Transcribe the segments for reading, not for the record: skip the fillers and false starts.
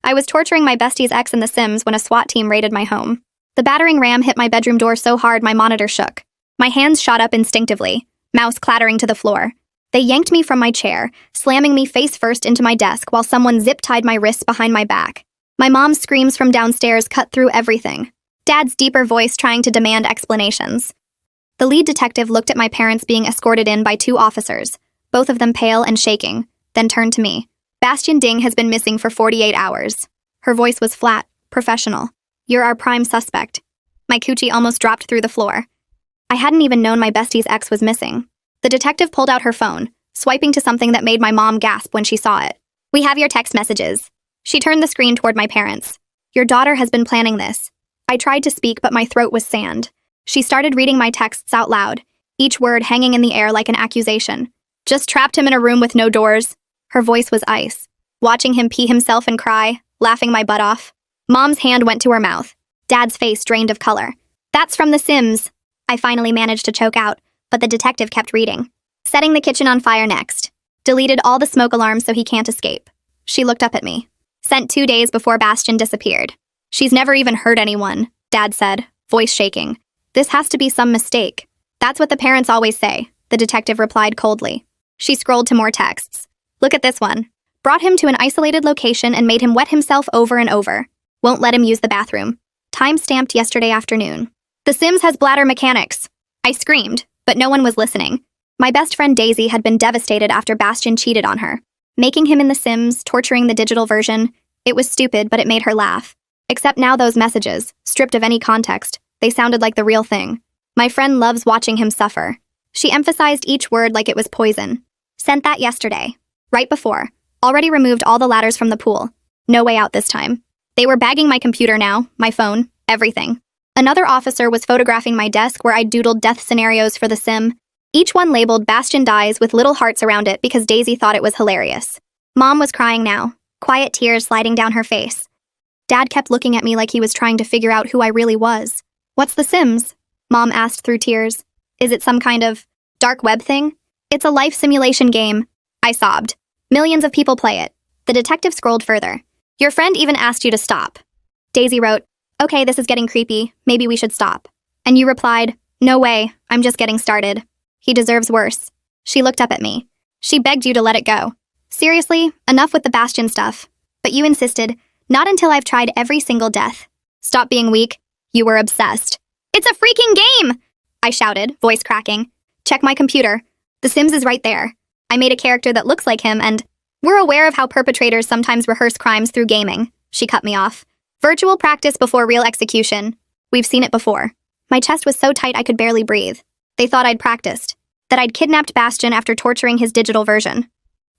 I was torturing my bestie's ex in The Sims when a SWAT team raided my home. The battering ram hit my bedroom door so hard my monitor shook. My hands shot up instinctively, mouse clattering to the floor. They yanked me from my chair, slamming me face first into my desk while someone zip-tied my wrists behind my back. My mom's screams from downstairs cut through everything. Dad's deeper voice trying to demand explanations. The lead detective looked at my parents being escorted in by 2 officers, both of them pale and shaking, then turned to me. Bastian Ding has been missing for 48 hours. Her voice was flat, professional. You're our prime suspect. My coochie almost dropped through the floor. I hadn't even known my bestie's ex was missing. The detective pulled out her phone, swiping to something that made my mom gasp when she saw it. We have your text messages. She turned the screen toward my parents. Your daughter has been planning this. I tried to speak, but my throat was sand. She started reading my texts out loud, each word hanging in the air like an accusation. Just trapped him in a room with no doors. Her voice was ice. Watching him pee himself and cry, laughing my butt off. Mom's hand went to her mouth. Dad's face drained of color. That's from The Sims. I finally managed to choke out, but the detective kept reading. Setting the kitchen on fire next. Deleted all the smoke alarms so he can't escape. She looked up at me. Sent 2 days before Bastian disappeared. She's never even hurt anyone, Dad said, voice shaking. This has to be some mistake. That's what the parents always say, the detective replied coldly. She scrolled to more texts. Look at this one. Brought him to an isolated location and made him wet himself over and over. Won't let him use the bathroom. Time stamped yesterday afternoon. The Sims has bladder mechanics. I screamed, but no one was listening. My best friend Daisy had been devastated after Bastian cheated on her. Making him in The Sims, torturing the digital version. It was stupid, but it made her laugh. Except now those messages, stripped of any context, they sounded like the real thing. My friend loves watching him suffer. She emphasized each word like it was poison. Sent that yesterday. Right before. Already removed all the ladders from the pool. No way out this time. They were bagging my computer now, my phone, everything. Another officer was photographing my desk where I doodled death scenarios for The Sim. Each one labeled Bastian dies with little hearts around it because Daisy thought it was hilarious. Mom was crying now, quiet tears sliding down her face. Dad kept looking at me like he was trying to figure out who I really was. What's The Sims? Mom asked through tears. Is it some kind of dark web thing? It's a life simulation game. I sobbed. Millions of people play it. The detective scrolled further. Your friend even asked you to stop. Daisy wrote, okay, this is getting creepy. Maybe we should stop. And you replied, no way, I'm just getting started. He deserves worse. She looked up at me. She begged you to let it go. Seriously, enough with the Bastian stuff. But you insisted, not until I've tried every single death. Stop being weak. You were obsessed. It's a freaking game! I shouted, voice cracking. Check my computer. The Sims is right there. I made a character that looks like him and we're aware of how perpetrators sometimes rehearse crimes through gaming. She cut me off. Virtual practice before real execution. We've seen it before. My chest was so tight I could barely breathe. They thought I'd practiced. That I'd kidnapped Bastian after torturing his digital version.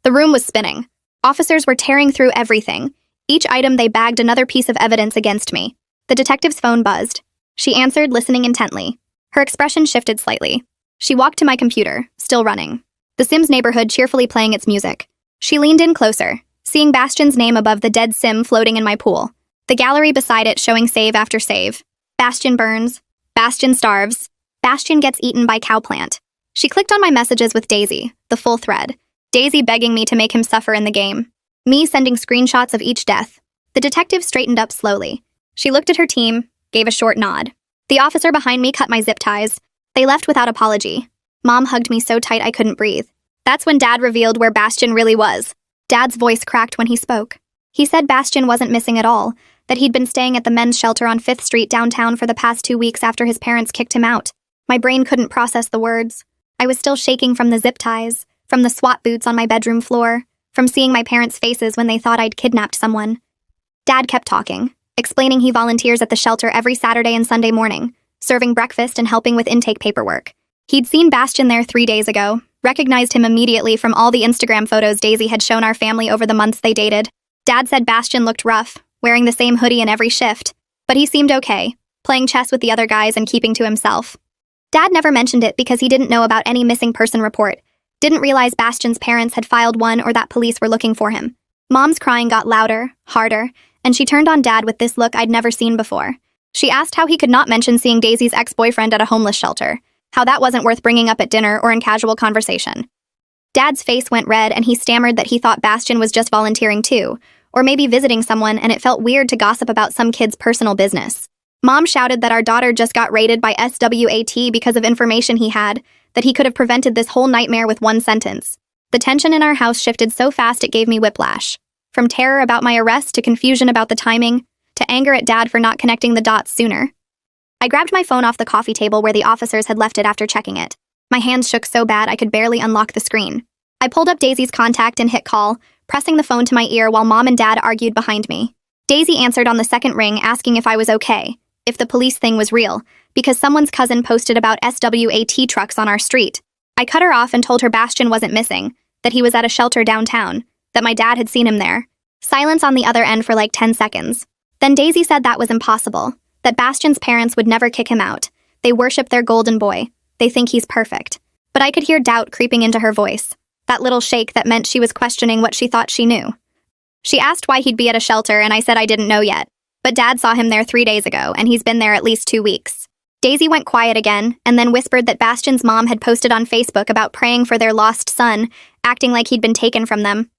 The room was spinning. Officers were tearing through everything. Each item they bagged another piece of evidence against me. The detective's phone buzzed. She answered, listening intently. Her expression shifted slightly. She walked to my computer, still running. The Sims neighborhood cheerfully playing its music. She leaned in closer, seeing Bastian's name above the dead Sim floating in my pool. The gallery beside it showing save after save. Bastian burns. Bastian starves. Bastian gets eaten by cowplant. She clicked on my messages with Daisy, the full thread. Daisy begging me to make him suffer in the game. Me sending screenshots of each death. The detective straightened up slowly. She looked at her team, gave a short nod. The officer behind me cut my zip ties. They left without apology. Mom hugged me so tight I couldn't breathe. That's when Dad revealed where Bastian really was. Dad's voice cracked when he spoke. He said Bastian wasn't missing at all, that he'd been staying at the men's shelter on 5th Street downtown for the past 2 weeks after his parents kicked him out. My brain couldn't process the words. I was still shaking from the zip ties, from the SWAT boots on my bedroom floor, from seeing my parents' faces when they thought I'd kidnapped someone. Dad kept talking, explaining he volunteers at the shelter every Saturday and Sunday morning, serving breakfast and helping with intake paperwork. He'd seen Bastian there 3 days ago, recognized him immediately from all the Instagram photos Daisy had shown our family over the months they dated. Dad said Bastian looked rough, wearing the same hoodie in every shift, but he seemed okay, playing chess with the other guys and keeping to himself. Dad never mentioned it because he didn't know about any missing person report, didn't realize Bastian's parents had filed one or that police were looking for him. Mom's crying got louder, harder, and she turned on Dad with this look I'd never seen before. She asked how he could not mention seeing Daisy's ex-boyfriend at a homeless shelter, how that wasn't worth bringing up at dinner or in casual conversation. Dad's face went red and he stammered that he thought Bastian was just volunteering too, or maybe visiting someone, and it felt weird to gossip about some kid's personal business. Mom shouted that our daughter just got raided by SWAT because of information he had, that he could have prevented this whole nightmare with one sentence. The tension in our house shifted so fast it gave me whiplash. From terror about my arrest to confusion about the timing, to anger at Dad for not connecting the dots sooner. I grabbed my phone off the coffee table where the officers had left it after checking it. My hands shook so bad I could barely unlock the screen. I pulled up Daisy's contact and hit call, pressing the phone to my ear while Mom and Dad argued behind me. Daisy answered on the second ring asking if I was okay, if the police thing was real, because someone's cousin posted about SWAT trucks on our street. I cut her off and told her Bastian wasn't missing, that he was at a shelter downtown, that my dad had seen him there. Silence on the other end for like 10 seconds. Then Daisy said that was impossible, that Bastian's parents would never kick him out. They worship their golden boy. They think he's perfect. But I could hear doubt creeping into her voice, that little shake that meant she was questioning what she thought she knew. She asked why he'd be at a shelter, and I said I didn't know yet. But Dad saw him there 3 days ago, and he's been there at least 2 weeks. Daisy went quiet again, and then whispered that Bastian's mom had posted on Facebook about praying for their lost son, acting like he'd been taken from them.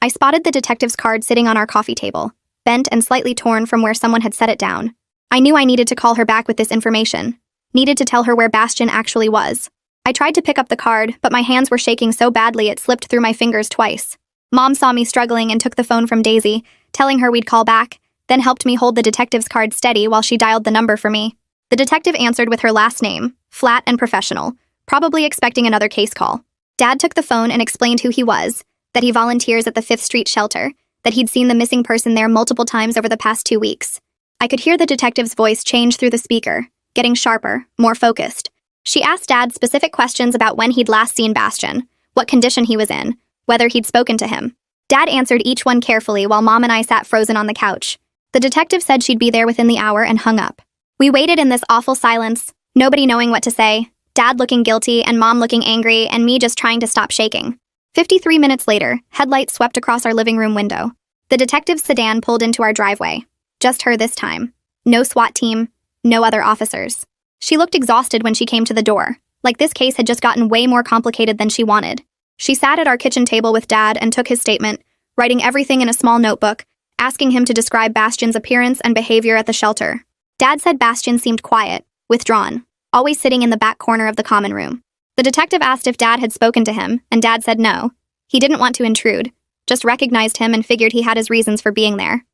I spotted the detective's card sitting on our coffee table, bent and slightly torn from where someone had set it down. I knew I needed to call her back with this information, needed to tell her where Bastian actually was. I tried to pick up the card, but my hands were shaking so badly it slipped through my fingers twice. Mom saw me struggling and took the phone from Daisy, telling her we'd call back, then helped me hold the detective's card steady while she dialed the number for me. The detective answered with her last name, flat and professional, probably expecting another case call. Dad took the phone and explained who he was, that he volunteers at the 5th Street shelter, that he'd seen the missing person there multiple times over the past 2 weeks. I could hear the detective's voice change through the speaker, getting sharper, more focused. She asked Dad specific questions about when he'd last seen Bastian, what condition he was in, whether he'd spoken to him. Dad answered each one carefully while Mom and I sat frozen on the couch. The detective said she'd be there within the hour and hung up. We waited in this awful silence, nobody knowing what to say, Dad looking guilty and Mom looking angry and me just trying to stop shaking. 53 minutes later, headlights swept across our living room window. The detective's sedan pulled into our driveway. Just her this time. No SWAT team, no other officers. She looked exhausted when she came to the door, like this case had just gotten way more complicated than she wanted. She sat at our kitchen table with Dad and took his statement, writing everything in a small notebook, asking him to describe Bastian's appearance and behavior at the shelter. Dad said Bastian seemed quiet, withdrawn, always sitting in the back corner of the common room. The detective asked if Dad had spoken to him, and Dad said no. He didn't want to intrude, just recognized him and figured he had his reasons for being there.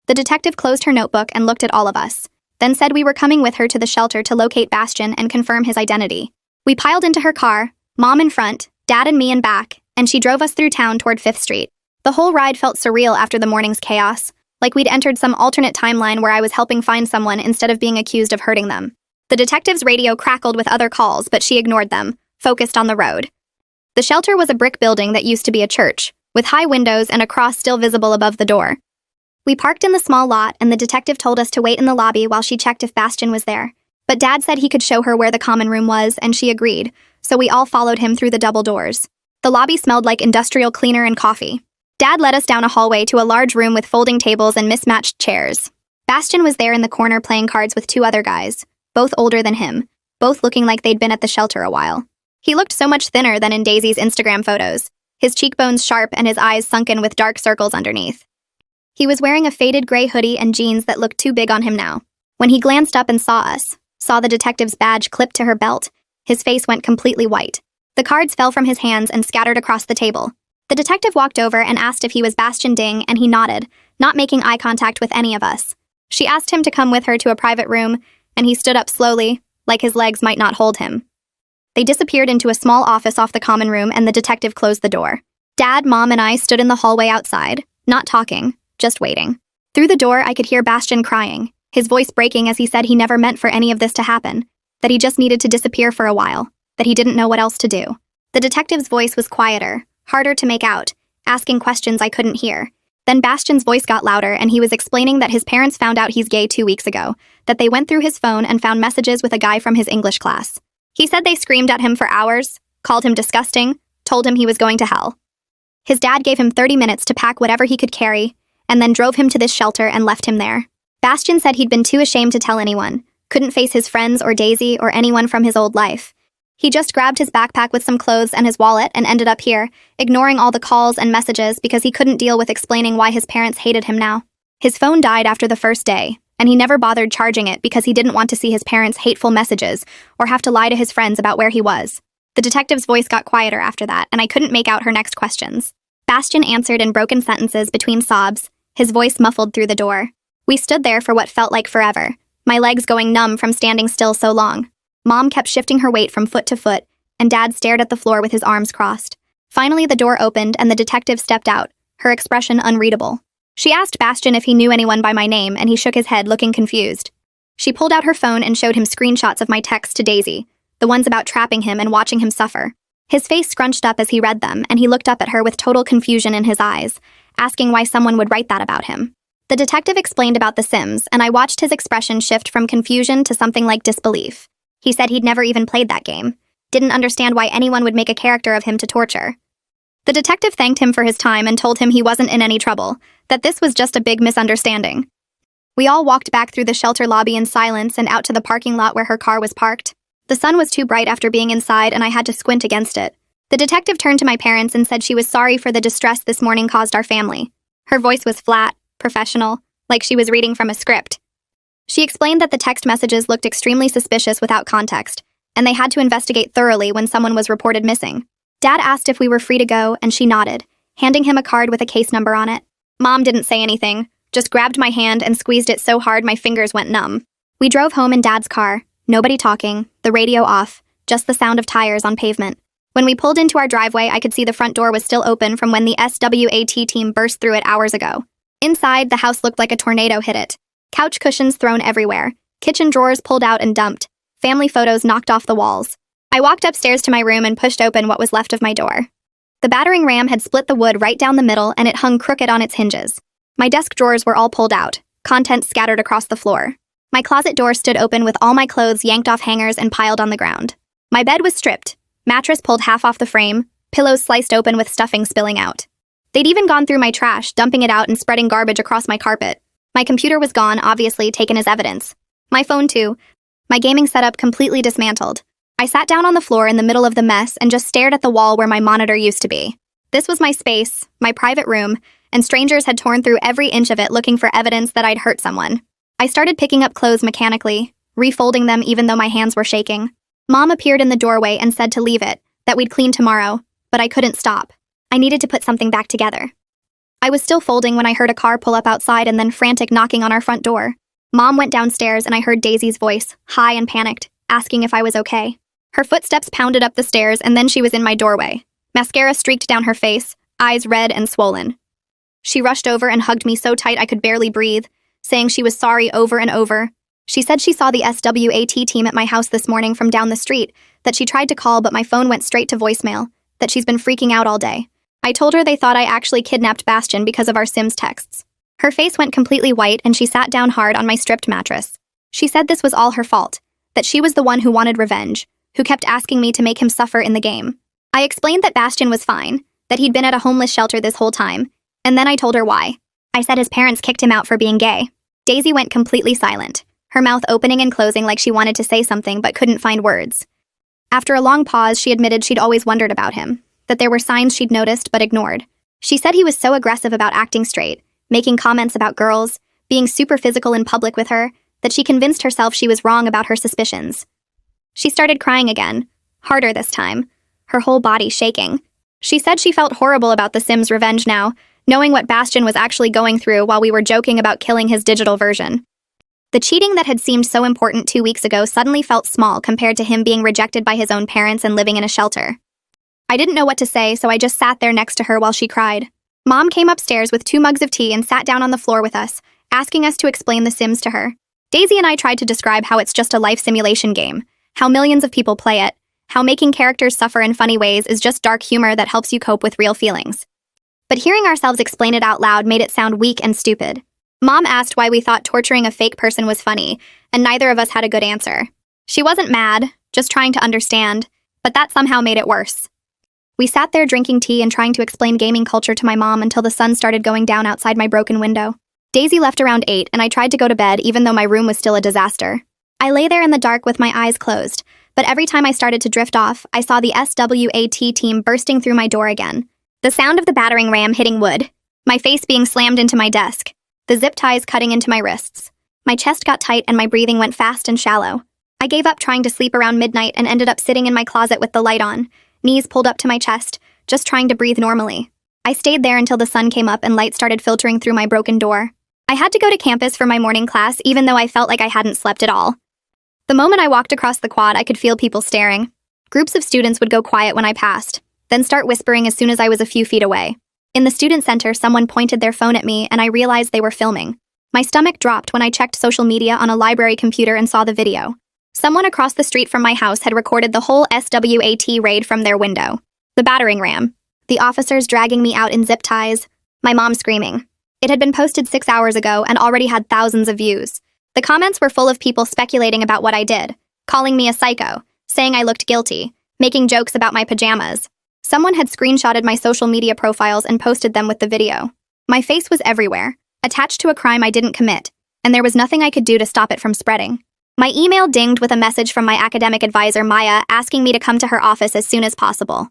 The detective closed her notebook and looked at all of us, then said we were coming with her to the shelter to locate Bastian and confirm his identity. We piled into her car, Mom in front, Dad and me in back, and she drove us through town toward 5th Street. The whole ride felt surreal after the morning's chaos, like we'd entered some alternate timeline where I was helping find someone instead of being accused of hurting them. The detective's radio crackled with other calls, but she ignored them, focused on the road. The shelter was a brick building that used to be a church, with high windows and a cross still visible above the door. We parked in the small lot, and the detective told us to wait in the lobby while she checked if Bastian was there. But Dad said he could show her where the common room was, and she agreed, so we all followed him through the double doors. The lobby smelled like industrial cleaner and coffee. Dad led us down a hallway to a large room with folding tables and mismatched chairs. Bastian was there in the corner playing cards with 2 other guys, both older than him, both looking like they'd been at the shelter a while. He looked so much thinner than in Daisy's Instagram photos, his cheekbones sharp and his eyes sunken with dark circles underneath. He was wearing a faded gray hoodie and jeans that looked too big on him now. When he glanced up and saw us, saw the detective's badge clipped to her belt, his face went completely white. The cards fell from his hands and scattered across the table. The detective walked over and asked if he was Bastian Ding, and he nodded, not making eye contact with any of us. She asked him to come with her to a private room, and he stood up slowly, like his legs might not hold him. They disappeared into a small office off the common room, and the detective closed the door. Dad, Mom, and I stood in the hallway outside, not talking, just waiting. Through the door, I could hear Bastian crying, his voice breaking as he said he never meant for any of this to happen, that he just needed to disappear for a while, that he didn't know what else to do. The detective's voice was quieter, harder to make out, asking questions I couldn't hear. Then Bastian's voice got louder, and he was explaining that his parents found out he's gay 2 weeks ago, that they went through his phone and found messages with a guy from his English class. He said they screamed at him for hours, called him disgusting, told him he was going to hell. His dad gave him 30 minutes to pack whatever he could carry, and then drove him to this shelter and left him there. Bastian said he'd been too ashamed to tell anyone, couldn't face his friends or Daisy or anyone from his old life. He just grabbed his backpack with some clothes and his wallet and ended up here, ignoring all the calls and messages because he couldn't deal with explaining why his parents hated him now. His phone died after the first day, and he never bothered charging it because he didn't want to see his parents' hateful messages or have to lie to his friends about where he was. The detective's voice got quieter after that, and I couldn't make out her next questions. Bastian answered in broken sentences between sobs, his voice muffled through the door. We stood there for what felt like forever, my legs going numb from standing still so long. Mom kept shifting her weight from foot to foot, and Dad stared at the floor with his arms crossed. Finally, the door opened and the detective stepped out, her expression unreadable. She asked Bastian if he knew anyone by my name, and he shook his head, looking confused. She pulled out her phone and showed him screenshots of my texts to Daisy, the ones about trapping him and watching him suffer. His face scrunched up as he read them, and he looked up at her with total confusion in his eyes, asking why someone would write that about him. The detective explained about The Sims, and I watched his expression shift from confusion to something like disbelief. He said he'd never even played that game, didn't understand why anyone would make a character of him to torture. The detective thanked him for his time and told him he wasn't in any trouble, that this was just a big misunderstanding. We all walked back through the shelter lobby in silence and out to the parking lot where her car was parked. The sun was too bright after being inside, and I had to squint against it. The detective turned to my parents and said she was sorry for the distress this morning caused our family. Her voice was flat, professional, like she was reading from a script. She explained that the text messages looked extremely suspicious without context, and they had to investigate thoroughly when someone was reported missing. Dad asked if we were free to go, and she nodded, handing him a card with a case number on it. Mom didn't say anything, just grabbed my hand and squeezed it so hard my fingers went numb. We drove home in Dad's car, nobody talking, the radio off, just the sound of tires on pavement. When we pulled into our driveway, I could see the front door was still open from when the SWAT team burst through it hours ago. Inside, the house looked like a tornado hit it. Couch cushions thrown everywhere, kitchen drawers pulled out and dumped, family photos knocked off the walls. I walked upstairs to my room and pushed open what was left of my door. The battering ram had split the wood right down the middle and it hung crooked on its hinges. My desk drawers were all pulled out, contents scattered across the floor. My closet door stood open with all my clothes yanked off hangers and piled on the ground. My bed was stripped, mattress pulled half off the frame, pillows sliced open with stuffing spilling out. They'd even gone through my trash, dumping it out and spreading garbage across my carpet. My computer was gone, obviously taken as evidence. My phone too. My gaming setup completely dismantled. I sat down on the floor in the middle of the mess and just stared at the wall where my monitor used to be. This was my space, my private room, and strangers had torn through every inch of it looking for evidence that I'd hurt someone. I started picking up clothes mechanically, refolding them even though my hands were shaking. Mom appeared in the doorway and said to leave it, that we'd clean tomorrow, but I couldn't stop. I needed to put something back together. I was still folding when I heard a car pull up outside and then frantic knocking on our front door. Mom went downstairs and I heard Daisy's voice, high and panicked, asking if I was okay. Her footsteps pounded up the stairs and then she was in my doorway. Mascara streaked down her face, eyes red and swollen. She rushed over and hugged me so tight I could barely breathe, saying she was sorry over and over. She said she saw the SWAT team at my house this morning from down the street, that she tried to call but my phone went straight to voicemail, that she's been freaking out all day. I told her they thought I actually kidnapped Bastian because of our Sims texts. Her face went completely white and she sat down hard on my stripped mattress. She said this was all her fault, that she was the one who wanted revenge, who kept asking me to make him suffer in the game. I explained that Bastian was fine, that he'd been at a homeless shelter this whole time, and then I told her why. I said his parents kicked him out for being gay. Daisy went completely silent, her mouth opening and closing like she wanted to say something but couldn't find words. After a long pause, she admitted she'd always wondered about him, that there were signs she'd noticed but ignored. She said he was so aggressive about acting straight, making comments about girls, being super physical in public with her, that she convinced herself she was wrong about her suspicions. She started crying again, harder this time, her whole body shaking. She said she felt horrible about the Sims' revenge now, knowing what Bastian was actually going through while we were joking about killing his digital version. The cheating that had seemed so important 2 weeks ago suddenly felt small compared to him being rejected by his own parents and living in a shelter. I didn't know what to say, so I just sat there next to her while she cried. Mom came upstairs with 2 mugs of tea and sat down on the floor with us, asking us to explain The Sims to her. Daisy and I tried to describe how it's just a life simulation game, how millions of people play it, how making characters suffer in funny ways is just dark humor that helps you cope with real feelings. But hearing ourselves explain it out loud made it sound weak and stupid. Mom asked why we thought torturing a fake person was funny, and neither of us had a good answer. She wasn't mad, just trying to understand, but that somehow made it worse. We sat there drinking tea and trying to explain gaming culture to my mom until the sun started going down outside my broken window. Daisy left around 8 and I tried to go to bed even though my room was still a disaster. I lay there in the dark with my eyes closed, But every time I started to drift off, I saw the SWAT team bursting through my door again. The sound of the battering ram hitting wood, my face being slammed into my desk, the zip ties cutting into my wrists. My chest got tight and my breathing went fast and shallow. I gave up trying to sleep around midnight and ended up sitting in my closet with the light on, knees pulled up to my chest, just trying to breathe normally. I stayed there until the sun came up and light started filtering through my broken door. I had to go to campus for my morning class even though I felt like I hadn't slept at all. The moment I walked across the quad, I could feel people staring. Groups of students would go quiet when I passed, then start whispering as soon as I was a few feet away. In the student center, someone pointed their phone at me and I realized they were filming. My stomach dropped when I checked social media on a library computer and saw the video. Someone across the street from my house had recorded the whole SWAT raid from their window. The battering ram. The officers dragging me out in zip ties. My mom screaming. It had been posted 6 hours ago and already had thousands of views. The comments were full of people speculating about what I did, calling me a psycho, saying I looked guilty, making jokes about my pajamas. Someone had screenshotted my social media profiles and posted them with the video. My face was everywhere, attached to a crime I didn't commit, and there was nothing I could do to stop it from spreading. My email dinged with a message from my academic advisor, Maya, asking me to come to her office as soon as possible.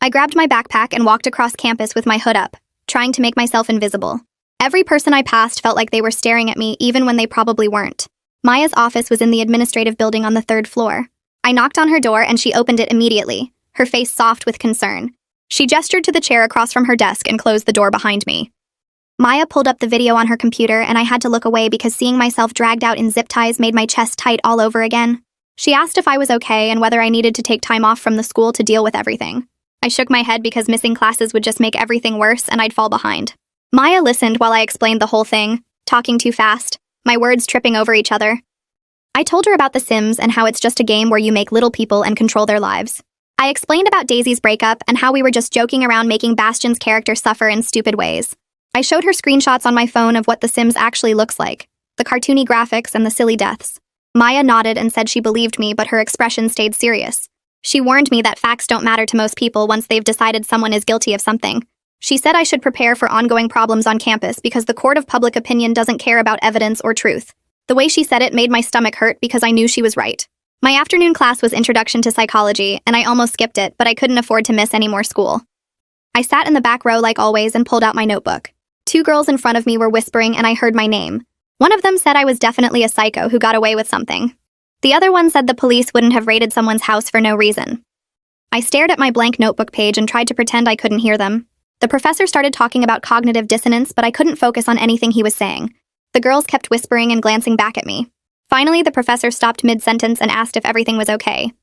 I grabbed my backpack and walked across campus with my hood up, trying to make myself invisible. Every person I passed felt like they were staring at me even when they probably weren't. Maya's office was in the administrative building on the 3rd floor. I knocked on her door and she opened it immediately, her face soft with concern. She gestured to the chair across from her desk and closed the door behind me. Maya pulled up the video on her computer and I had to look away because seeing myself dragged out in zip ties made my chest tight all over again. She asked if I was okay and whether I needed to take time off from the school to deal with everything. I shook my head because missing classes would just make everything worse and I'd fall behind. Maya listened while I explained the whole thing, talking too fast, my words tripping over each other. I told her about The Sims and how it's just a game where you make little people and control their lives. I explained about Daisy's breakup and how we were just joking around making Bastion's character suffer in stupid ways. I showed her screenshots on my phone of what The Sims actually looks like, the cartoony graphics and the silly deaths. Maya nodded and said she believed me, but her expression stayed serious. She warned me that facts don't matter to most people once they've decided someone is guilty of something. She said I should prepare for ongoing problems on campus because the court of public opinion doesn't care about evidence or truth. The way she said it made my stomach hurt because I knew she was right. My afternoon class was Introduction to Psychology, and I almost skipped it, but I couldn't afford to miss any more school. I sat in the back row like always and pulled out my notebook. 2 girls in front of me were whispering and I heard my name. One of them said I was definitely a psycho who got away with something. The other one said the police wouldn't have raided someone's house for no reason. I stared at my blank notebook page and tried to pretend I couldn't hear them. The professor started talking about cognitive dissonance, but I couldn't focus on anything he was saying. The girls kept whispering and glancing back at me. Finally, the professor stopped mid-sentence and asked if everything was okay.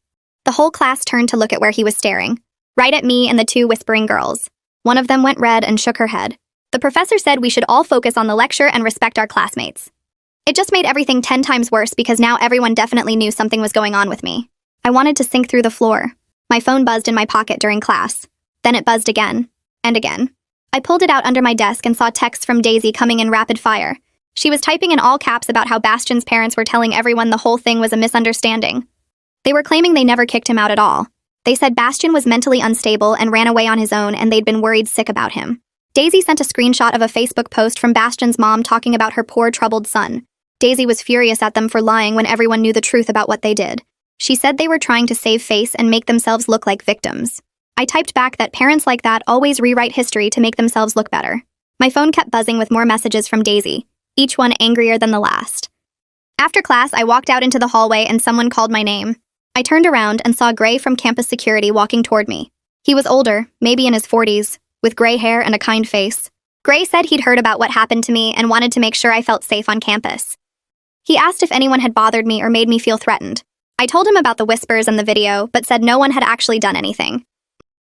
The whole class turned to look at where he was staring, right at me and the 2 whispering girls. One of them went red and shook her head. The professor said we should all focus on the lecture and respect our classmates. It just made everything 10 times worse because now everyone definitely knew something was going on with me. I wanted to sink through the floor. My phone buzzed in my pocket during class. Then it buzzed again. And again. I pulled it out under my desk and saw texts from Daisy coming in rapid fire. She was typing in all caps about how Bastion's parents were telling everyone the whole thing was a misunderstanding. They were claiming they never kicked him out at all. They said Bastion was mentally unstable and ran away on his own and they'd been worried sick about him. Daisy sent a screenshot of a Facebook post from Bastion's mom talking about her poor, troubled son. Daisy was furious at them for lying when everyone knew the truth about what they did. She said they were trying to save face and make themselves look like victims. I typed back that parents like that always rewrite history to make themselves look better. My phone kept buzzing with more messages from Daisy, each one angrier than the last. After class, I walked out into the hallway and someone called my name. I turned around and saw Gray from campus security walking toward me. He was older, maybe in his 40s, with gray hair and a kind face. Gray said he'd heard about what happened to me and wanted to make sure I felt safe on campus. He asked if anyone had bothered me or made me feel threatened. I told him about the whispers and the video, but said no one had actually done anything.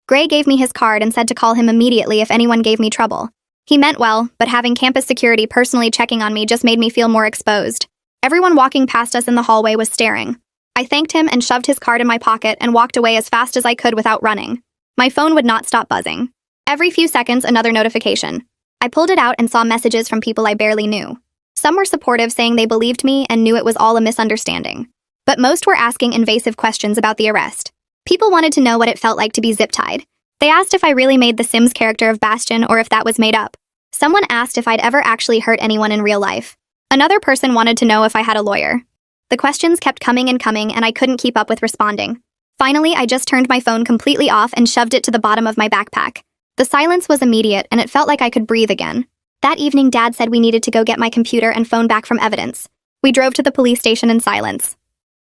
Gray gave me his card and said to call him immediately if anyone gave me trouble. He meant well, but having campus security personally checking on me just made me feel more exposed. Everyone walking past us in the hallway was staring. I thanked him and shoved his card in my pocket and walked away as fast as I could without running. My phone would not stop buzzing. Every few seconds, another notification. I pulled it out and saw messages from people I barely knew. Some were supportive, saying they believed me and knew it was all a misunderstanding. But most were asking invasive questions about the arrest. People wanted to know what it felt like to be zip-tied. They asked if I really made the Sims character of Bastion or if that was made up. Someone asked if I'd ever actually hurt anyone in real life. Another person wanted to know if I had a lawyer. The questions kept coming and coming, and I couldn't keep up with responding. Finally, I just turned my phone completely off and shoved it to the bottom of my backpack. The silence was immediate, and it felt like I could breathe again. That evening, Dad said we needed to go get my computer and phone back from evidence. We drove to the police station in silence.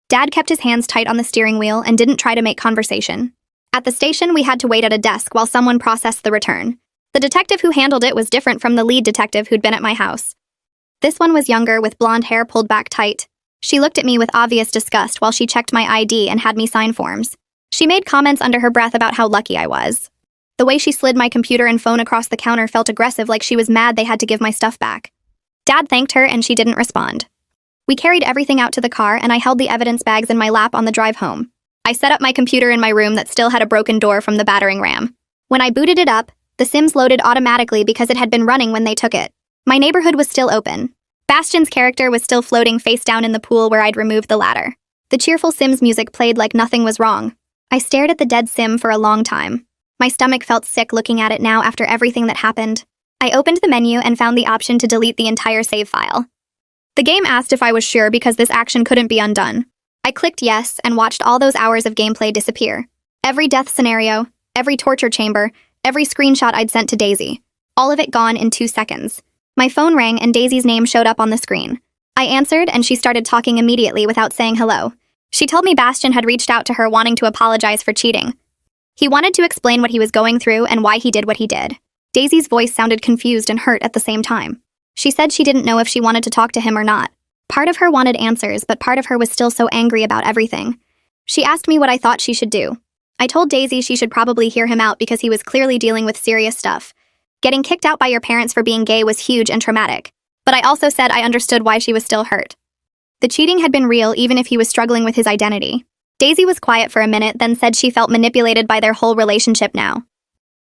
Dad kept his hands tight on the steering wheel and didn't try to make conversation. At the station, we had to wait at a desk while someone processed the return. The detective who handled it was different from the lead detective who'd been at my house. This one was younger, with blonde hair pulled back tight. She looked at me with obvious disgust while she checked my ID and had me sign forms. She made comments under her breath about how lucky I was. The way she slid my computer and phone across the counter felt aggressive, like she was mad they had to give my stuff back. Dad thanked her and she didn't respond. We carried everything out to the car and I held the evidence bags in my lap on the drive home. I set up my computer in my room that still had a broken door from the battering ram. When I booted it up, the Sims loaded automatically because it had been running when they took it. My neighborhood was still open. Bastion's character was still floating face down in the pool where I'd removed the ladder. The cheerful Sims music played like nothing was wrong. I stared at the dead Sim for a long time. My stomach felt sick looking at it now after everything that happened. I opened the menu and found the option to delete the entire save file. The game asked if I was sure because this action couldn't be undone. I clicked yes and watched all those hours of gameplay disappear. Every death scenario, every torture chamber, every screenshot I'd sent to Daisy. All of it gone in 2 seconds. My phone rang and Daisy's name showed up on the screen. I answered and she started talking immediately without saying hello. She told me Bastion had reached out to her wanting to apologize for cheating. He wanted to explain what he was going through and why he did what he did. Daisy's voice sounded confused and hurt at the same time. She said she didn't know if she wanted to talk to him or not. Part of her wanted answers, but part of her was still so angry about everything. She asked me what I thought she should do. I told Daisy she should probably hear him out because he was clearly dealing with serious stuff. Getting kicked out by your parents for being gay was huge and traumatic. But I also said I understood why she was still hurt. The cheating had been real even if he was struggling with his identity. Daisy was quiet for a minute, then said she felt manipulated by their whole relationship now.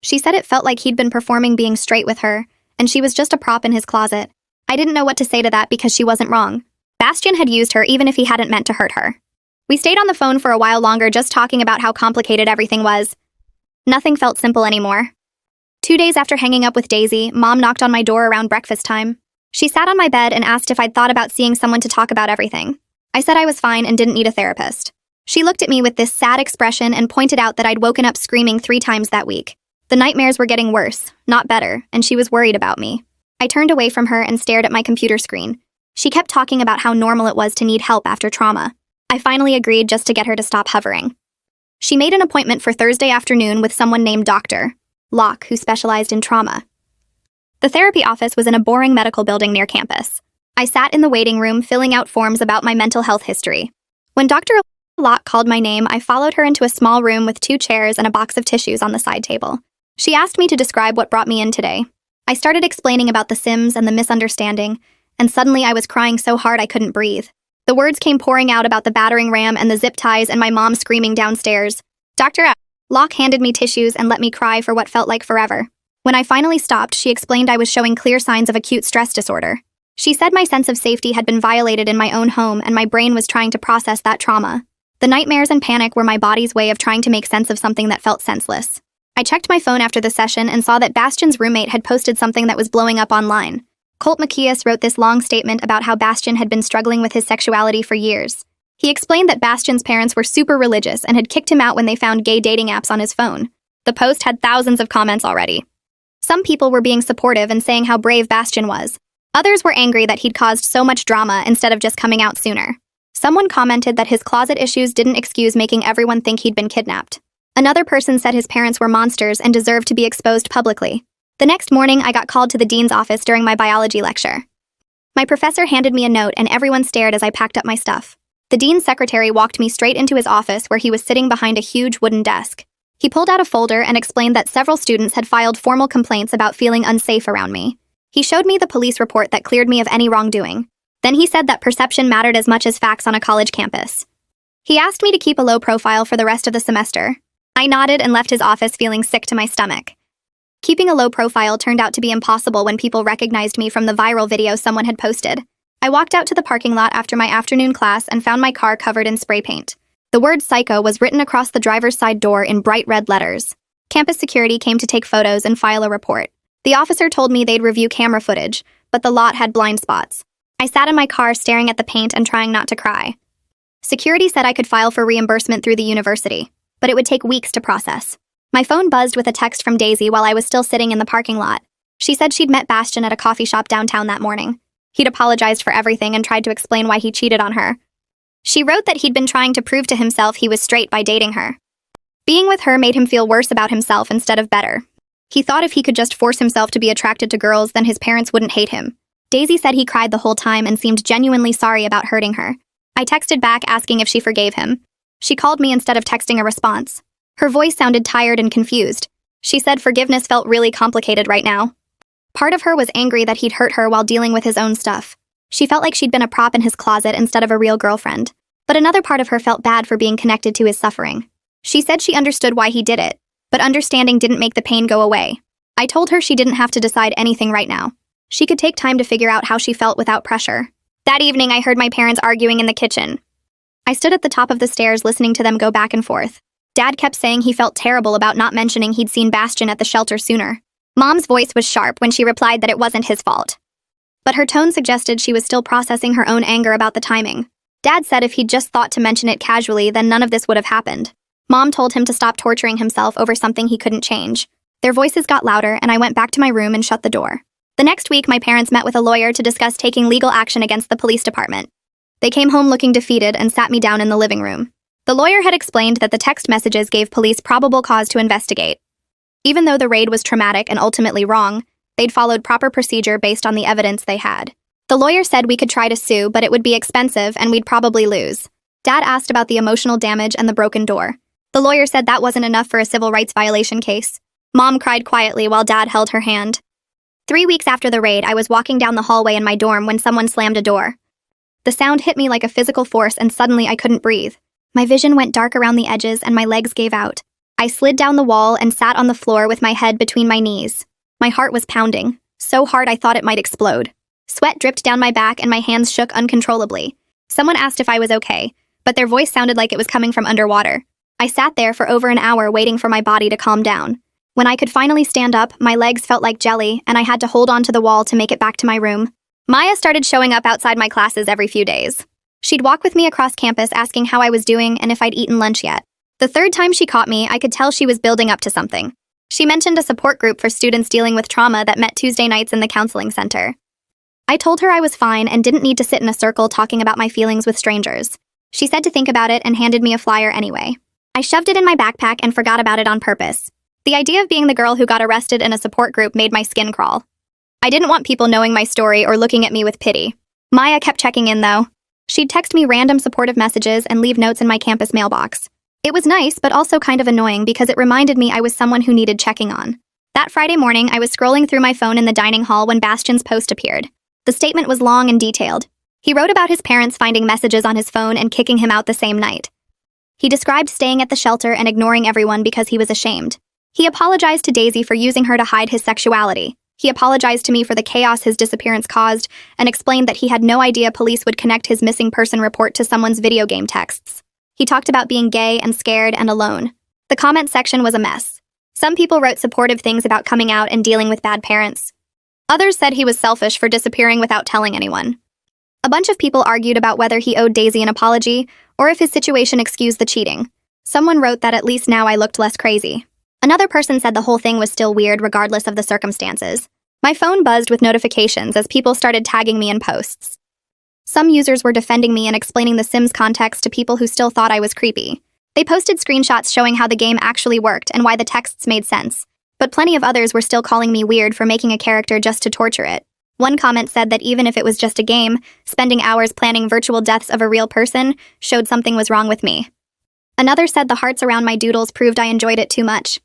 She said it felt like he'd been performing being straight with her, and she was just a prop in his closet. I didn't know what to say to that because she wasn't wrong. Bastion had used her even if he hadn't meant to hurt her. We stayed on the phone for a while longer just talking about how complicated everything was. Nothing felt simple anymore. 2 days after hanging up with Daisy, Mom knocked on my door around breakfast time. She sat on my bed and asked if I'd thought about seeing someone to talk about everything. I said I was fine and didn't need a therapist. She looked at me with this sad expression and pointed out that I'd woken up screaming 3 times that week. The nightmares were getting worse, not better, and she was worried about me. I turned away from her and stared at my computer screen. She kept talking about how normal it was to need help after trauma. I finally agreed just to get her to stop hovering. She made an appointment for Thursday afternoon with someone named Dr. Locke, who specialized in trauma. The therapy office was in a boring medical building near campus. I sat in the waiting room filling out forms about my mental health history. When Dr. Locke called my name, I followed her into a small room with 2 chairs and a box of tissues on the side table. She asked me to describe what brought me in today. I started explaining about the Sims and the misunderstanding, and suddenly I was crying so hard I couldn't breathe. The words came pouring out about the battering ram and the zip ties and my mom screaming downstairs. Dr. Locke handed me tissues and let me cry for what felt like forever. When I finally stopped, she explained I was showing clear signs of acute stress disorder. She said my sense of safety had been violated in my own home and my brain was trying to process that trauma. The nightmares and panic were my body's way of trying to make sense of something that felt senseless. I checked my phone after the session and saw that Bastion's roommate had posted something that was blowing up online. Colt Macias wrote this long statement about how Bastion had been struggling with his sexuality for years. He explained that Bastion's parents were super religious and had kicked him out when they found gay dating apps on his phone. The post had thousands of comments already. Some people were being supportive and saying how brave Bastion was. Others were angry that he'd caused so much drama instead of just coming out sooner. Someone commented that his closet issues didn't excuse making everyone think he'd been kidnapped. Another person said his parents were monsters and deserved to be exposed publicly. The next morning, I got called to the dean's office during my biology lecture. My professor handed me a note and everyone stared as I packed up my stuff. The dean's secretary walked me straight into his office where he was sitting behind a huge wooden desk. He pulled out a folder and explained that several students had filed formal complaints about feeling unsafe around me. He showed me the police report that cleared me of any wrongdoing. Then he said that perception mattered as much as facts on a college campus. He asked me to keep a low profile for the rest of the semester. I nodded and left his office feeling sick to my stomach. Keeping a low profile turned out to be impossible when people recognized me from the viral video someone had posted. I walked out to the parking lot after my afternoon class and found my car covered in spray paint. The word psycho was written across the driver's side door in bright red letters. Campus security came to take photos and file a report. The officer told me they'd review camera footage, but the lot had blind spots. I sat in my car staring at the paint and trying not to cry. Security said I could file for reimbursement through the university, but it would take weeks to process. My phone buzzed with a text from Daisy while I was still sitting in the parking lot. She said she'd met Bastian at a coffee shop downtown that morning. He'd apologized for everything and tried to explain why he cheated on her. She wrote that he'd been trying to prove to himself he was straight by dating her. Being with her made him feel worse about himself instead of better. He thought if he could just force himself to be attracted to girls, then his parents wouldn't hate him. Daisy said he cried the whole time and seemed genuinely sorry about hurting her. I texted back asking if she forgave him. She called me instead of texting a response. Her voice sounded tired and confused. She said forgiveness felt really complicated right now. Part of her was angry that he'd hurt her while dealing with his own stuff. She felt like she'd been a prop in his closet instead of a real girlfriend. But another part of her felt bad for being connected to his suffering. She said she understood why he did it, but understanding didn't make the pain go away. I told her she didn't have to decide anything right now. She could take time to figure out how she felt without pressure. That evening, I heard my parents arguing in the kitchen. I stood at the top of the stairs listening to them go back and forth. Dad kept saying he felt terrible about not mentioning he'd seen Bastian at the shelter sooner. Mom's voice was sharp when she replied that it wasn't his fault. But her tone suggested she was still processing her own anger about the timing. Dad said if he'd just thought to mention it casually, then none of this would have happened. Mom told him to stop torturing himself over something he couldn't change. Their voices got louder, and I went back to my room and shut the door. The next week, my parents met with a lawyer to discuss taking legal action against the police department. They came home looking defeated and sat me down in the living room. The lawyer had explained that the text messages gave police probable cause to investigate. Even though the raid was traumatic and ultimately wrong, they'd followed proper procedure based on the evidence they had. The lawyer said we could try to sue, but it would be expensive and we'd probably lose. Dad asked about the emotional damage and the broken door. The lawyer said that wasn't enough for a civil rights violation case. Mom cried quietly while Dad held her hand. 3 weeks after the raid, I was walking down the hallway in my dorm when someone slammed a door. The sound hit me like a physical force and suddenly I couldn't breathe. My vision went dark around the edges and my legs gave out. I slid down the wall and sat on the floor with my head between my knees. My heart was pounding, so hard I thought it might explode. Sweat dripped down my back and my hands shook uncontrollably. Someone asked if I was okay, but their voice sounded like it was coming from underwater. I sat there for over an hour waiting for my body to calm down. When I could finally stand up, my legs felt like jelly, and I had to hold onto the wall to make it back to my room. Maya started showing up outside my classes every few days. She'd walk with me across campus asking how I was doing and if I'd eaten lunch yet. The third time she caught me, I could tell she was building up to something. She mentioned a support group for students dealing with trauma that met Tuesday nights in the counseling center. I told her I was fine and didn't need to sit in a circle talking about my feelings with strangers. She said to think about it and handed me a flyer anyway. I shoved it in my backpack and forgot about it on purpose. The idea of being the girl who got arrested in a support group made my skin crawl. I didn't want people knowing my story or looking at me with pity. Maya kept checking in, though. She'd text me random supportive messages and leave notes in my campus mailbox. It was nice, but also kind of annoying because it reminded me I was someone who needed checking on. That Friday morning, I was scrolling through my phone in the dining hall when Bastian's post appeared. The statement was long and detailed. He wrote about his parents finding messages on his phone and kicking him out the same night. He described staying at the shelter and ignoring everyone because he was ashamed. He apologized to Daisy for using her to hide his sexuality. He apologized to me for the chaos his disappearance caused and explained that he had no idea police would connect his missing person report to someone's video game texts. He talked about being gay and scared and alone. The comment section was a mess. Some people wrote supportive things about coming out and dealing with bad parents. Others said he was selfish for disappearing without telling anyone. A bunch of people argued about whether he owed Daisy an apology or if his situation excused the cheating. Someone wrote that at least now I looked less crazy. Another person said the whole thing was still weird regardless of the circumstances. My phone buzzed with notifications as people started tagging me in posts. Some users were defending me and explaining the Sims context to people who still thought I was creepy. They posted screenshots showing how the game actually worked and why the texts made sense. But plenty of others were still calling me weird for making a character just to torture it. One comment said that even if it was just a game, spending hours planning virtual deaths of a real person showed something was wrong with me. Another said the hearts around my doodles proved I enjoyed it too much.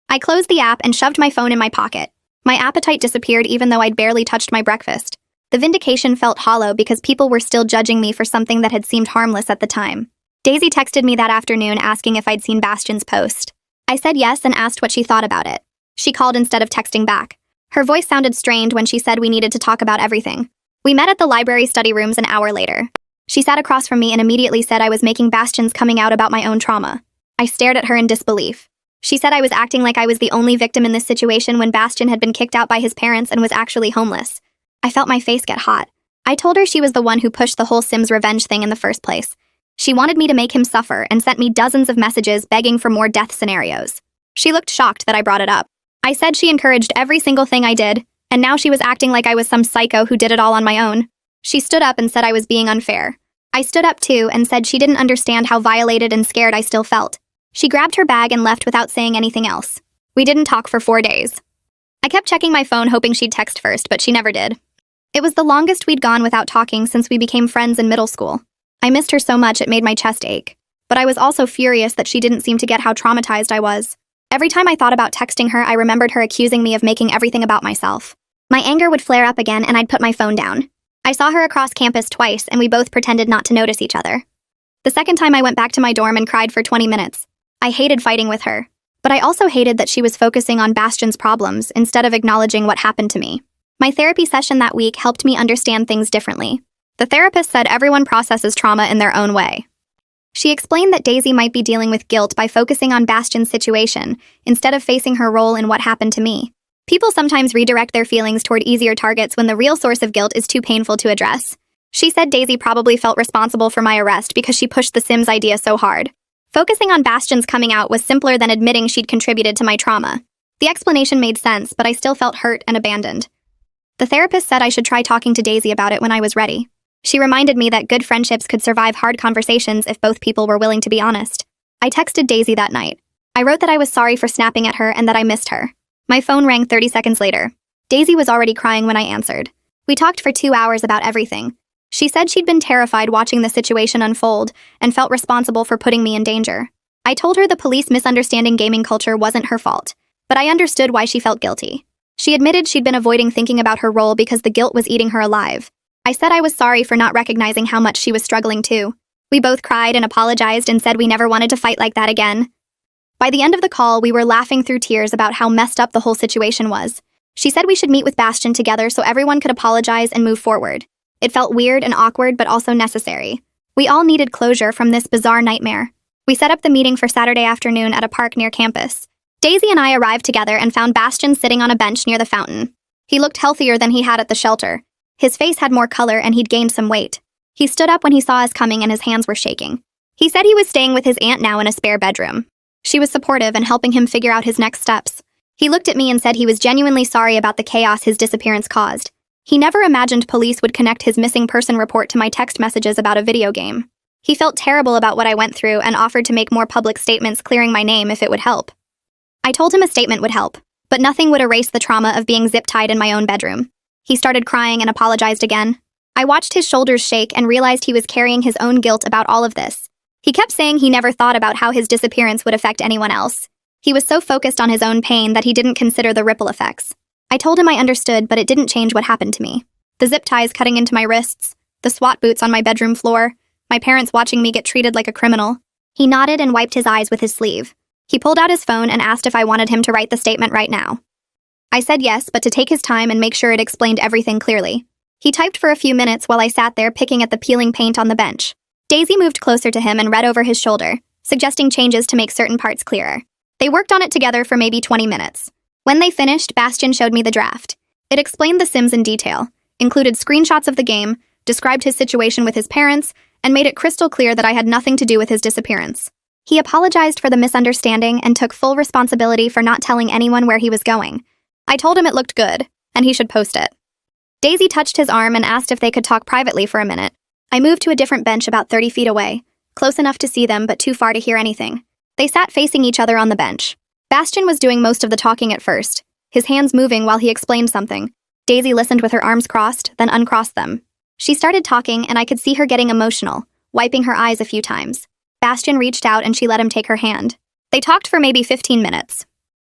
I closed the app and shoved my phone in my pocket. My appetite disappeared even though I'd barely touched my breakfast. The vindication felt hollow because people were still judging me for something that had seemed harmless at the time. Daisy texted me that afternoon asking if I'd seen Bastian's post. I said yes and asked what she thought about it. She called instead of texting back. Her voice sounded strained when she said we needed to talk about everything. We met at the library study rooms an hour later. She sat across from me and immediately said I was making Bastian's coming out about my own trauma. I stared at her in disbelief. She said I was acting like I was the only victim in this situation when Bastian had been kicked out by his parents and was actually homeless. I felt my face get hot. I told her she was the one who pushed the whole Sims revenge thing in the first place. She wanted me to make him suffer and sent me dozens of messages begging for more death scenarios. She looked shocked that I brought it up. I said she encouraged every single thing I did, and now she was acting like I was some psycho who did it all on my own. She stood up and said I was being unfair. I stood up too and said she didn't understand how violated and scared I still felt. She grabbed her bag and left without saying anything else. We didn't talk for 4 days. I kept checking my phone hoping she'd text first, but she never did. It was the longest we'd gone without talking since we became friends in middle school. I missed her so much it made my chest ache. But I was also furious that she didn't seem to get how traumatized I was. Every time I thought about texting her, I remembered her accusing me of making everything about myself. My anger would flare up again and I'd put my phone down. I saw her across campus twice and we both pretended not to notice each other. The second time I went back to my dorm and cried for 20 minutes. I hated fighting with her. But I also hated that she was focusing on Bastion's problems instead of acknowledging what happened to me. My therapy session that week helped me understand things differently. The therapist said everyone processes trauma in their own way. She explained that Daisy might be dealing with guilt by focusing on Bastion's situation instead of facing her role in what happened to me. People sometimes redirect their feelings toward easier targets when the real source of guilt is too painful to address. She said Daisy probably felt responsible for my arrest because she pushed the Sims idea so hard. Focusing on Bastion's coming out was simpler than admitting she'd contributed to my trauma. The explanation made sense, but I still felt hurt and abandoned. The therapist said I should try talking to Daisy about it when I was ready. She reminded me that good friendships could survive hard conversations if both people were willing to be honest. I texted Daisy that night. I wrote that I was sorry for snapping at her and that I missed her. My phone rang 30 seconds later. Daisy was already crying when I answered. We talked for 2 hours about everything. She said she'd been terrified watching the situation unfold and felt responsible for putting me in danger. I told her the police misunderstanding gaming culture wasn't her fault, but I understood why she felt guilty. She admitted she'd been avoiding thinking about her role because the guilt was eating her alive. I said I was sorry for not recognizing how much she was struggling too. We both cried and apologized and said we never wanted to fight like that again. By the end of the call, we were laughing through tears about how messed up the whole situation was. She said we should meet with Bastion together so everyone could apologize and move forward. It felt weird and awkward, but also necessary. We all needed closure from this bizarre nightmare. We set up the meeting for Saturday afternoon at a park near campus. Daisy and I arrived together and found Bastion sitting on a bench near the fountain. He looked healthier than he had at the shelter. His face had more color and he'd gained some weight. He stood up when he saw us coming and his hands were shaking. He said he was staying with his aunt now in a spare bedroom. She was supportive and helping him figure out his next steps. He looked at me and said he was genuinely sorry about the chaos his disappearance caused. He never imagined police would connect his missing person report to my text messages about a video game. He felt terrible about what I went through and offered to make more public statements clearing my name if it would help. I told him a statement would help, but nothing would erase the trauma of being zip-tied in my own bedroom. He started crying and apologized again. I watched his shoulders shake and realized he was carrying his own guilt about all of this. He kept saying he never thought about how his disappearance would affect anyone else. He was so focused on his own pain that he didn't consider the ripple effects. I told him I understood, but it didn't change what happened to me. The zip ties cutting into my wrists, the SWAT boots on my bedroom floor, my parents watching me get treated like a criminal. He nodded and wiped his eyes with his sleeve. He pulled out his phone and asked if I wanted him to write the statement right now. I said yes, but to take his time and make sure it explained everything clearly. He typed for a few minutes while I sat there picking at the peeling paint on the bench. Daisy moved closer to him and read over his shoulder, suggesting changes to make certain parts clearer. They worked on it together for maybe 20 minutes. When they finished, Bastion showed me the draft. It explained the Sims in detail, included screenshots of the game, described his situation with his parents, and made it crystal clear that I had nothing to do with his disappearance. He apologized for the misunderstanding and took full responsibility for not telling anyone where he was going. I told him it looked good, and he should post it. Daisy touched his arm and asked if they could talk privately for a minute. I moved to a different bench about 30 feet away, close enough to see them but too far to hear anything. They sat facing each other on the bench. Bastion was doing most of the talking at first, his hands moving while he explained something. Daisy listened with her arms crossed, then uncrossed them. She started talking, and I could see her getting emotional, wiping her eyes a few times. Bastion reached out and she let him take her hand. They talked for maybe 15 minutes.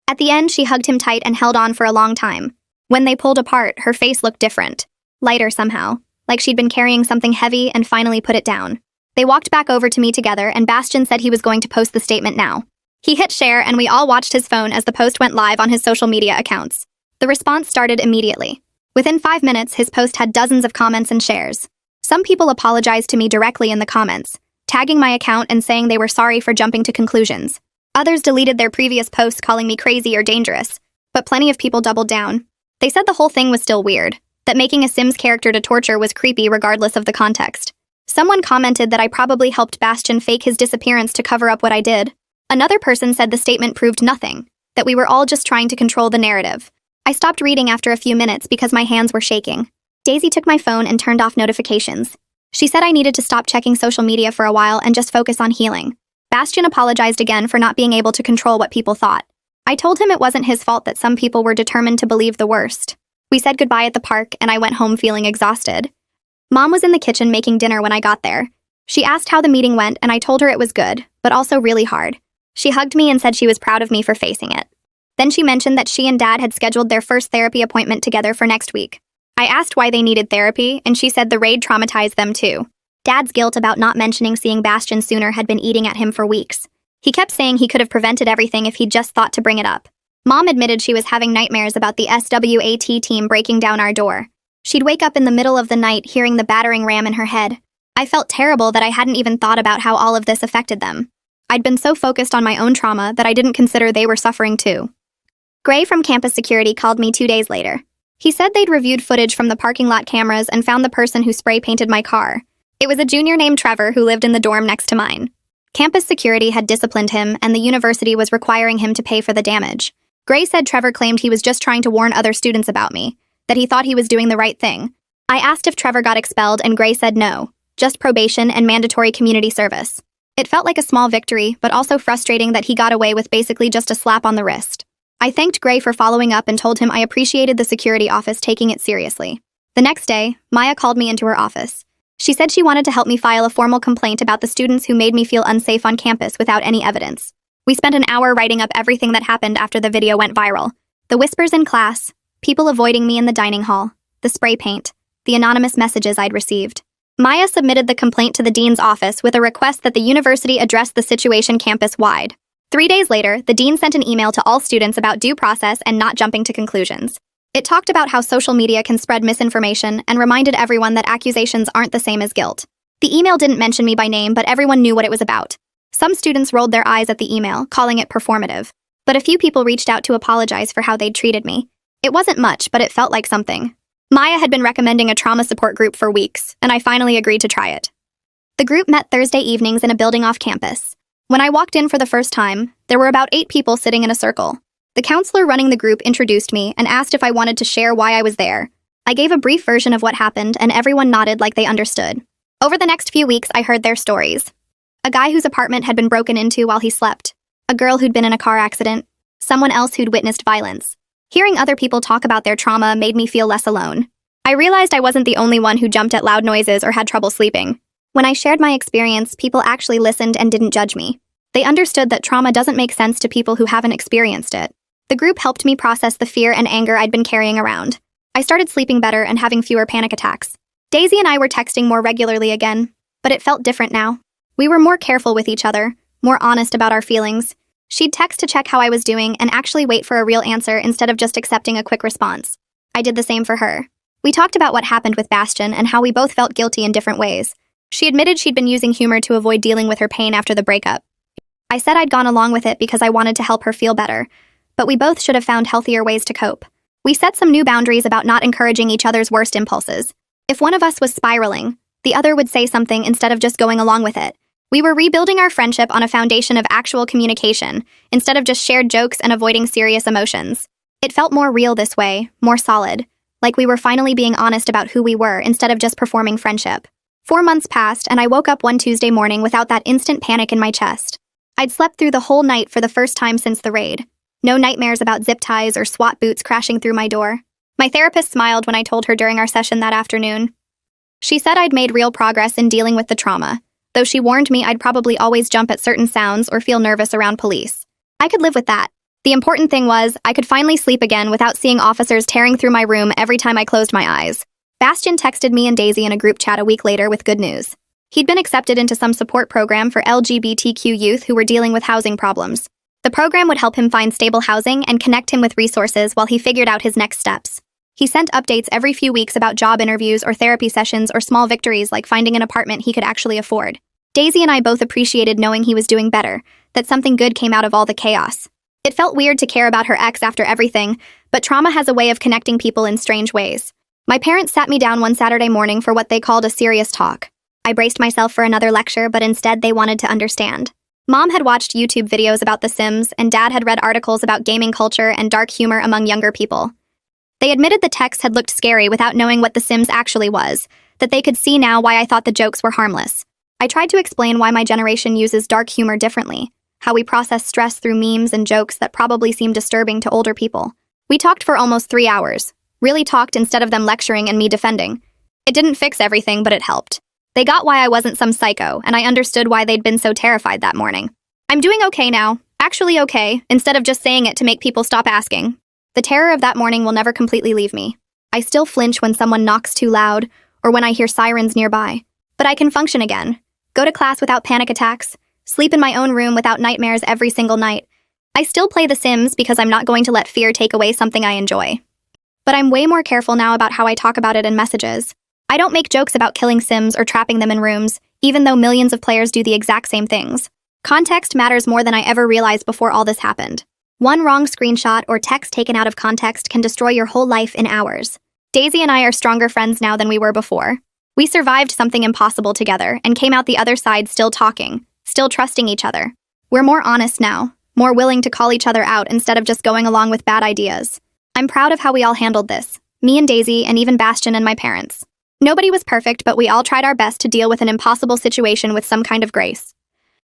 At the end, she hugged him tight and held on for a long time. When they pulled apart, her face looked different. Lighter somehow, like she'd been carrying something heavy and finally put it down. They walked back over to me together, and Bastion said he was going to post the statement now. He hit share, and we all watched his phone as the post went live on his social media accounts. The response started immediately. Within 5 minutes, his post had dozens of comments and shares. Some people apologized to me directly in the comments, tagging my account and saying they were sorry for jumping to conclusions. Others deleted their previous posts calling me crazy or dangerous, but plenty of people doubled down. They said the whole thing was still weird, that making a Sims character to torture was creepy regardless of the context. Someone commented that I probably helped Bastian fake his disappearance to cover up what I did. Another person said the statement proved nothing, that we were all just trying to control the narrative. I stopped reading after a few minutes because my hands were shaking. Daisy took my phone and turned off notifications. She said I needed to stop checking social media for a while and just focus on healing. Bastian apologized again for not being able to control what people thought. I told him it wasn't his fault that some people were determined to believe the worst. We said goodbye at the park, and I went home feeling exhausted. Mom was in the kitchen making dinner when I got there. She asked how the meeting went, and I told her it was good, but also really hard. She hugged me and said she was proud of me for facing it. Then she mentioned that she and Dad had scheduled their first therapy appointment together for next week. I asked why they needed therapy, and she said the raid traumatized them too. Dad's guilt about not mentioning seeing Bastian sooner had been eating at him for weeks. He kept saying he could have prevented everything if he'd just thought to bring it up. Mom admitted she was having nightmares about the SWAT team breaking down our door. She'd wake up in the middle of the night hearing the battering ram in her head. I felt terrible that I hadn't even thought about how all of this affected them. I'd been so focused on my own trauma that I didn't consider they were suffering too. Gray from campus security called me 2 days later. He said they'd reviewed footage from the parking lot cameras and found the person who spray painted my car. It was a junior named Trevor who lived in the dorm next to mine. Campus security had disciplined him, and the university was requiring him to pay for the damage. Gray said Trevor claimed he was just trying to warn other students about me, that he thought he was doing the right thing. I asked if Trevor got expelled, and Gray said no, just probation and mandatory community service. It felt like a small victory, but also frustrating that he got away with basically just a slap on the wrist. I thanked Gray for following up and told him I appreciated the security office taking it seriously. The next day, Maya called me into her office. She said she wanted to help me file a formal complaint about the students who made me feel unsafe on campus without any evidence. We spent an hour writing up everything that happened after the video went viral. The whispers in class, people avoiding me in the dining hall, the spray paint, the anonymous messages I'd received. Maya submitted the complaint to the dean's office with a request that the university address the situation campus-wide. 3 days later, the dean sent an email to all students about due process and not jumping to conclusions. It talked about how social media can spread misinformation and reminded everyone that accusations aren't the same as guilt. The email didn't mention me by name, but everyone knew what it was about. Some students rolled their eyes at the email, calling it performative. But a few people reached out to apologize for how they'd treated me. It wasn't much, but it felt like something. Maya had been recommending a trauma support group for weeks, and I finally agreed to try it. The group met Thursday evenings in a building off campus. When I walked in for the first time, there were about 8 people sitting in a circle. The counselor running the group introduced me and asked if I wanted to share why I was there. I gave a brief version of what happened, and everyone nodded like they understood. Over the next few weeks, I heard their stories. A guy whose apartment had been broken into while he slept. A girl who'd been in a car accident. Someone else who'd witnessed violence. Hearing other people talk about their trauma made me feel less alone. I realized I wasn't the only one who jumped at loud noises or had trouble sleeping. When I shared my experience, people actually listened and didn't judge me. They understood that trauma doesn't make sense to people who haven't experienced it. The group helped me process the fear and anger I'd been carrying around. I started sleeping better and having fewer panic attacks. Daisy and I were texting more regularly again, but it felt different now. We were more careful with each other, more honest about our feelings. She'd text to check how I was doing and actually wait for a real answer instead of just accepting a quick response. I did the same for her. We talked about what happened with Bastian and how we both felt guilty in different ways. She admitted she'd been using humor to avoid dealing with her pain after the breakup. I said I'd gone along with it because I wanted to help her feel better, but we both should have found healthier ways to cope. We set some new boundaries about not encouraging each other's worst impulses. If one of us was spiraling, the other would say something instead of just going along with it. We were rebuilding our friendship on a foundation of actual communication, instead of just shared jokes and avoiding serious emotions. It felt more real this way, more solid, like we were finally being honest about who we were instead of just performing friendship. 4 months passed, and I woke up one Tuesday morning without that instant panic in my chest. I'd slept through the whole night for the first time since the raid. No nightmares about zip ties or SWAT boots crashing through my door. My therapist smiled when I told her during our session that afternoon. She said I'd made real progress in dealing with the trauma, though she warned me I'd probably always jump at certain sounds or feel nervous around police. I could live with that. The important thing was, I could finally sleep again without seeing officers tearing through my room every time I closed my eyes. Bastian texted me and Daisy in a group chat a week later with good news. He'd been accepted into some support program for LGBTQ youth who were dealing with housing problems. The program would help him find stable housing and connect him with resources while he figured out his next steps. He sent updates every few weeks about job interviews or therapy sessions or small victories like finding an apartment he could actually afford. Daisy and I both appreciated knowing he was doing better, that something good came out of all the chaos. It felt weird to care about her ex after everything, but trauma has a way of connecting people in strange ways. My parents sat me down one Saturday morning for what they called a serious talk. I braced myself for another lecture, but instead they wanted to understand. Mom had watched YouTube videos about The Sims, and Dad had read articles about gaming culture and dark humor among younger people. They admitted the text had looked scary without knowing what The Sims actually was, that they could see now why I thought the jokes were harmless. I tried to explain why my generation uses dark humor differently, how we process stress through memes and jokes that probably seem disturbing to older people. We talked for almost 3 hours. Really talked instead of them lecturing and me defending. It didn't fix everything, but it helped. They got why I wasn't some psycho, and I understood why they'd been so terrified that morning. I'm doing okay now. Actually okay, instead of just saying it to make people stop asking. The terror of that morning will never completely leave me. I still flinch when someone knocks too loud, or when I hear sirens nearby. But I can function again. Go to class without panic attacks. Sleep in my own room without nightmares every single night. I still play The Sims because I'm not going to let fear take away something I enjoy. But I'm way more careful now about how I talk about it in messages. I don't make jokes about killing Sims or trapping them in rooms, even though millions of players do the exact same things. Context matters more than I ever realized before all this happened. One wrong screenshot or text taken out of context can destroy your whole life in hours. Daisy and I are stronger friends now than we were before. We survived something impossible together and came out the other side still talking, still trusting each other. We're more honest now, more willing to call each other out instead of just going along with bad ideas. I'm proud of how we all handled this, me and Daisy and even Bastion and my parents. Nobody was perfect, but we all tried our best to deal with an impossible situation with some kind of grace.